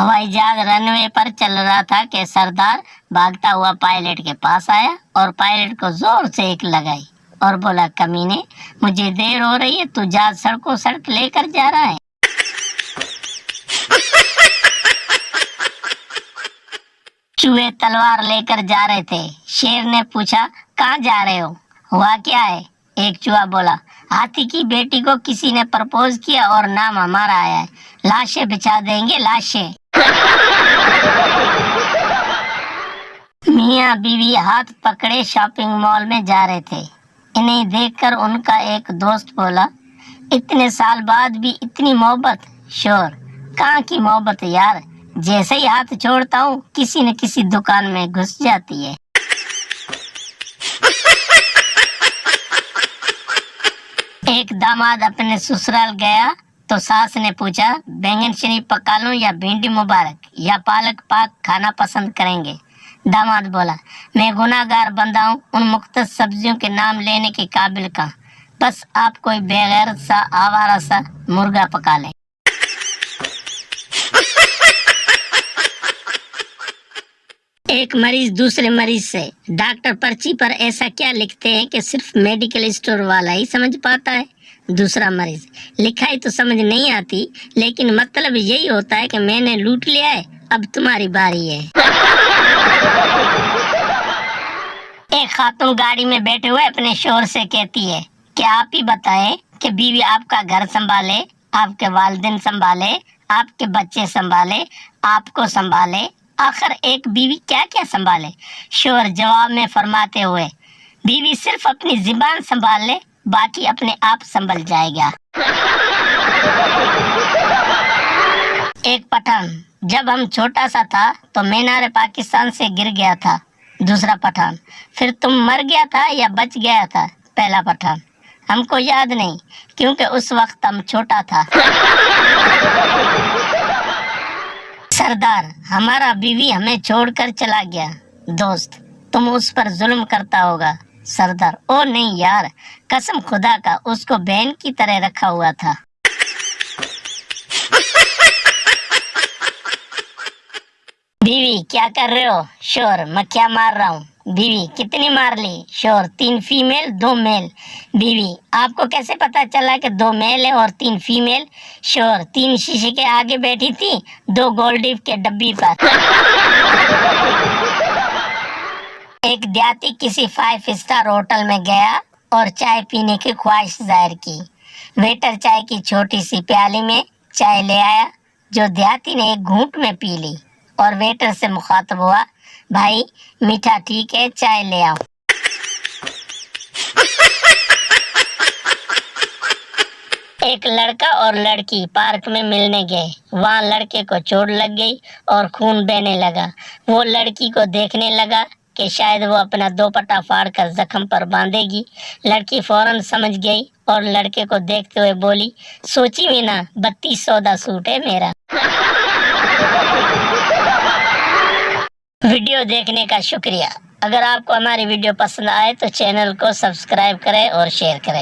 हवाई जहाज रनवे पर चल रहा था कि सरदार भागता हुआ पायलट के पास आया और पायलट को जोर से एक लगाई और बोला, कमीने, मुझे देर हो रही है, तू जहाज सड़कों सड़क लेकर जा रहा है। चूहे तलवार लेकर जा रहे थे। शेर ने पूछा, कहाँ जा रहे हो? हुआ क्या है? एक चूहा बोला, हाथी की बेटी को किसी ने प्रपोज किया और नाम हमारा आया है, लाशें बिछा देंगे, लाशें। मियाँ बीवी हाथ पकड़े शॉपिंग मॉल में जा रहे थे। इन्हें देखकर उनका एक दोस्त बोला, इतने साल बाद भी इतनी मोहब्बत। शोर, कहाँ की मोहब्बत यार, जैसे ही हाथ छोड़ता हूँ किसी न किसी दुकान में घुस जाती है। एक दामाद अपने ससुराल गया तो सास ने पूछा, बैंगन शरीफ पका लूं या भिंडी मुबारक या पालक पाक खाना पसंद करेंगे? दामाद बोला, मैं गुनाहगार बंदा हूँ, उन मुख्तलिफ सब्जियों के नाम लेने के काबिल कहाँ, बस आप कोई बेगैरत सा आवारा सा मुर्गा पका लें। एक मरीज दूसरे मरीज से, डॉक्टर पर्ची पर ऐसा क्या लिखते हैं कि सिर्फ मेडिकल स्टोर वाला ही समझ पाता है? दूसरा मरीज, लिखाई तो समझ नहीं आती, लेकिन मतलब यही होता है कि मैंने लूट लिया है, अब तुम्हारी बारी है। एक खातून गाड़ी में बैठे हुए अपने शोहर से कहती है, क्या आप ही बताएं कि बीवी आपका घर संभाले, आपके वालिदैन संभाले, आपके बच्चे संभाले, आपको संभाले, आखिर एक बीवी क्या क्या संभाले? शोहर जवाब में फरमाते हुए, बीवी सिर्फ अपनी जुबान संभाल ले, बाकी अपने आप संभल जाएगा। एक पठान, जब हम छोटा सा था तो मीनार पाकिस्तान से गिर गया था। दूसरा पठान, फिर तुम मर गया था या बच गया था? पहला पठान, हमको याद नहीं क्योंकि उस वक्त हम छोटा था। सरदार, हमारा बीवी हमें छोड़कर चला गया। दोस्त, तुम उस पर जुल्म करता होगा। सरदार, ओ नहीं यार, कसम खुदा का, उसको बहन की तरह रखा हुआ था। बीवी, क्या कर रहे हो? शोर, मक्खियाँ मार रहा हूँ। बीवी, कितनी मार ली? शोर, 3 फीमेल 2 मेल। बीवी, आपको कैसे पता चला कि 2 मेल है और 3 फीमेल? शोर, 3 शीशे के आगे बैठी थी, 2 गोल्डिफ के डब्बी पर। एक देहाती किसी 5 स्टार होटल में गया और चाय पीने की ख्वाहिश जाहिर की। वेटर चाय की छोटी सी प्याली में चाय ले आया, जो देहाती ने एक घूंट में पी ली और वेटर से मुखातब हुआ, भाई मीठा ठीक है, चाय ले आओ। एक लड़का और लड़की पार्क में मिलने गए। वहाँ लड़के को चोट लग गई और खून बहने लगा। वो लड़की को देखने लगा कि शायद वो अपना दोपट्टा फाड़ कर जख्म पर बांधेगी। लड़की फौरन समझ गई और लड़के को देखते हुए बोली, सोची भी ना, 3200 का सूट है मेरा। वीडियो देखने का शुक्रिया। अगर आपको हमारी वीडियो पसंद आए तो चैनल को सब्सक्राइब करें और शेयर करें।